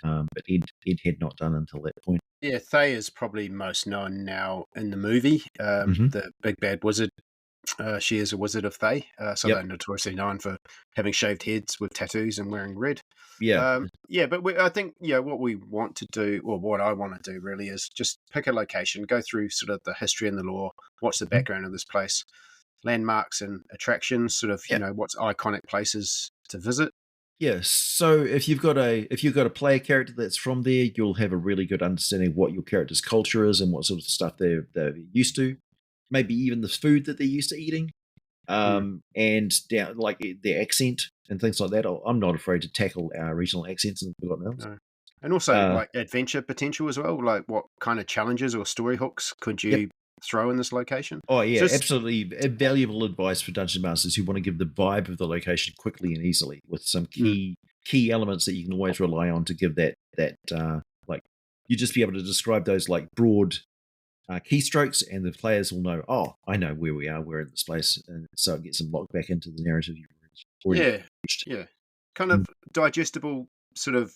but Ed had not done until that point. Yeah, Thay is probably most known now in the movie, the Big Bad Wizard. She is a wizard of Thay, so they're notoriously known for having shaved heads with tattoos and wearing red. Yeah. But I think what we want to do, or what I want to do, really is just pick a location, go through sort of the history and the lore, what's the background of this place, landmarks and attractions, sort of Yeah. what's iconic places to visit. Yes. So if you've got a player character that's from there, you'll have a really good understanding of what your character's culture is and what sort of stuff they're used to. Maybe even the food that they're used to eating. And down like their accent and things like that. I'm not afraid to tackle our regional accents in Forgotten Realms. No. And also like adventure potential as well. Like what kind of challenges or story hooks could you throw in this location? Oh yeah, absolutely valuable advice for dungeon masters who want to give the vibe of the location quickly and easily with some key elements that you can always rely on to give that like you just be able to describe those like broad keystrokes, and the players will know. Oh, I know where we are. We're in this place, and so it gets them locked back into the narrative you've already reached. Kind of digestible. Sort of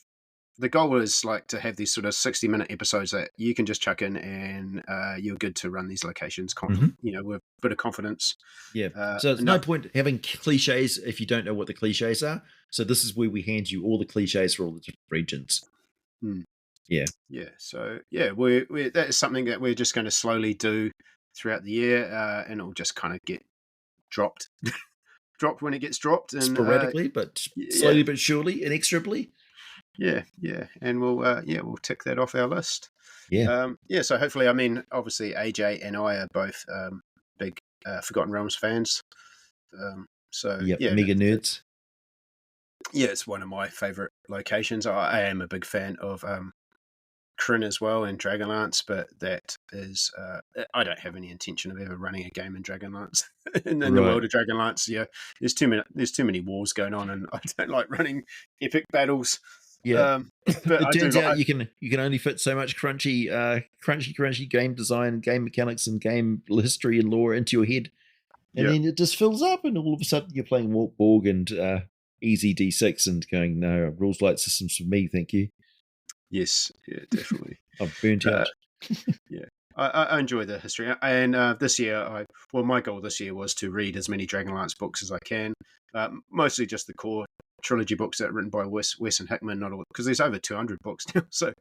the goal is like to have these sort of 60-minute episodes that you can just chuck in, and you're good to run these locations confident. With a bit of confidence. Yeah. So it's no point having cliches if you don't know what the cliches are. So this is where we hand you all the cliches for all the different regions. Yeah. So we that is something that we're just going to slowly do throughout the year, and it'll just kind of get dropped when it gets dropped, and sporadically, but slowly but surely, inexorably. Yeah, and we'll tick that off our list. Yeah. So hopefully, I mean, obviously, AJ and I are both big Forgotten Realms fans. Mega nerds. Yeah, it's one of my favorite locations. I am a big fan of Kryn as well and Dragonlance, but that is I don't have any intention of ever running a game in Dragonlance. in the world of Dragonlance, there's too many wars going on, and I don't like running epic battles. Yeah, but it turns out you can only fit so much crunchy game design, game mechanics, and game history and lore into your head, and then it just fills up, and all of a sudden you're playing Borg and easy D6 and going, no, rules light systems for me, thank you. Yes, yeah, definitely. I've burnt out. I enjoy the history, and this year, my goal this year was to read as many Dragonlance books as I can. Mostly just the core trilogy books that are written by Wes and Hickman, not all, because there's over 200 books now. So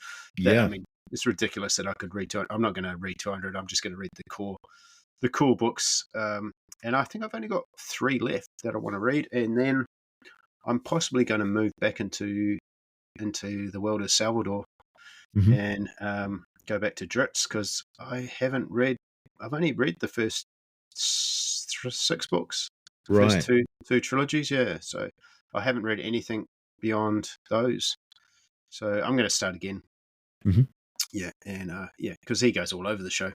I mean, it's ridiculous that I could read 200. I'm not going to read 200. I'm just going to read the core books. And I think I've only got 3 left that I want to read, and then I'm possibly going to move back into the world of Salvador and go back to Dritz, because I've only read the first 6 books, first two trilogies, so I haven't read anything beyond those, so I'm going to start again. Because he goes all over the show.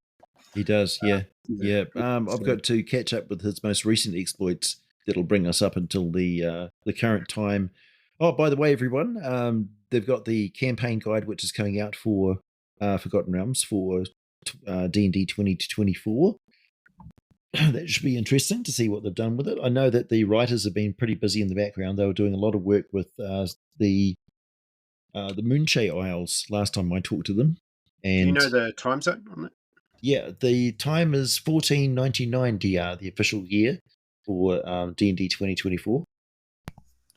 He does. I've got to catch up with his most recent exploits that'll bring us up until the current time. Oh, by the way, everyone, they've got the campaign guide which is coming out for Forgotten Realms for D&D 20 to 24. That should be interesting to see what they've done with it. I know that the writers have been pretty busy in the background. They were doing a lot of work with the Moonshade Isles last time I talked to them. And do you know the time zone on that? Yeah, the time is 1499 DR, the official year for D&D 2024.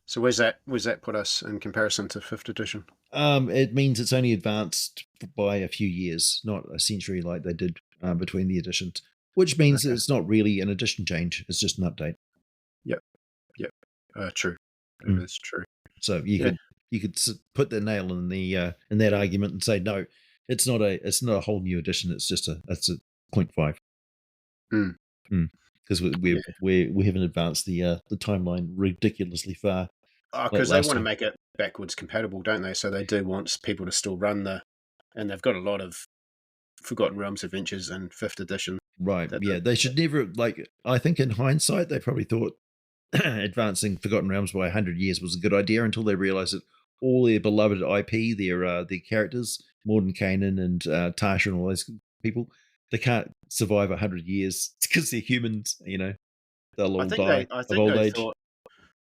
So where's that put us in comparison to 5th edition? It means it's only advanced by a few years, not a century like they did between the editions, which means it's not really an edition change. It's just an update. Yep. True. It is true. So you could put the nail in in that argument and say, no, it's not a whole new edition. It's a 0.5. Because we haven't advanced the timeline ridiculously far. Because they want to make it backwards compatible, don't they? So they do want people to still run and they've got a lot of Forgotten Realms adventures in 5th edition. Right. Yeah. They should never, I think in hindsight, they probably thought advancing Forgotten Realms by 100 years was a good idea until they realized that all their beloved IP, their characters, Mordenkainen and Tasha and all those people, they can't survive 100 years because they're humans, they'll all die of old age.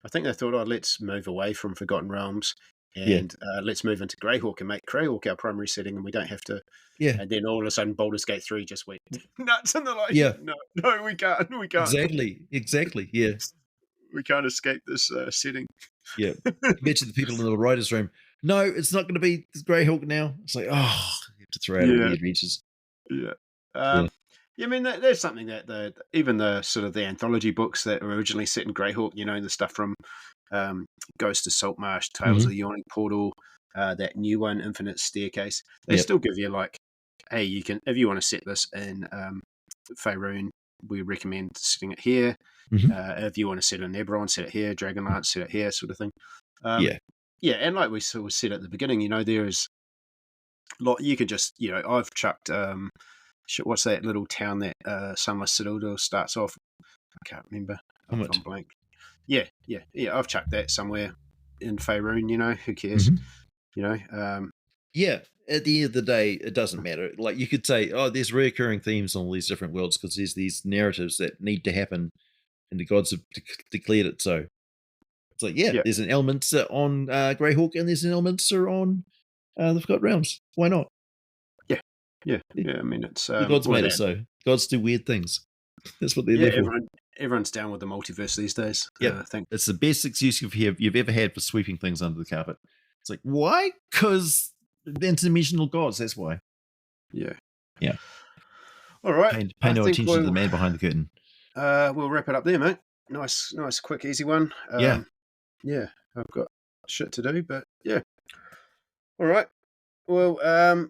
I think they thought, let's move away from Forgotten Realms and let's move into Greyhawk and make Greyhawk our primary setting, and we don't have to. Yeah. And then all of a sudden, Baldur's Gate 3 just went nuts, and they're like, no, we can't. Exactly. Yeah. we can't escape this setting. Yeah. Imagine the people in the writer's room. No, it's not going to be Greyhawk now. It's like, oh, you have to throw out all the adventures. Yeah. Yeah. I mean, there's something that even the sort of the anthology books that were originally set in Greyhawk, the stuff from Ghost of Saltmarsh, Tales of the Yawning Portal, that new one, Infinite Staircase, they still give you like, hey, you can, if you want to set this in Faerun, we recommend setting it here. If you want to set it in Eberron, set it here. Dragonlance, set it here, sort of thing. Yeah, and like we sort of said at the beginning, there is a lot you could just, I've chucked. What's that little town that Sunless Citadel starts off? I can't remember. I've gone blank. Yeah. I've chucked that somewhere in Faerun. Who cares? Yeah. At the end of the day, it doesn't matter. Like you could say, oh, there's reoccurring themes on all these different worlds because there's these narratives that need to happen, and the gods have declared it so. It's like, there's an element on Greyhawk, and there's an element on the Forgotten Realms. Why not? Yeah. I mean, it's the gods made it so. Gods do weird things. That's what they're there for. Everyone's down with the multiverse these days. Yeah, I think it's the best excuse you've ever had for sweeping things under the carpet. It's like, why? Because the interdimensional gods. That's why. Yeah. All right. Pay no attention to the man behind the curtain. We'll wrap it up there, mate. Nice, quick, easy one. Yeah, I've got shit to do, but yeah. All right. Well,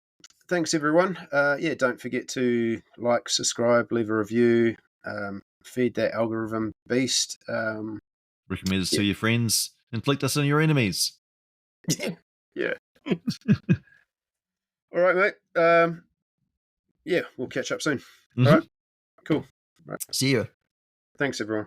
thanks everyone. Don't forget to like, subscribe, leave a review, feed that algorithm beast. Recommend us to your friends. Inflict us on your enemies. Yeah. All right, mate. We'll catch up soon. All right. Cool. See you. Thanks, everyone.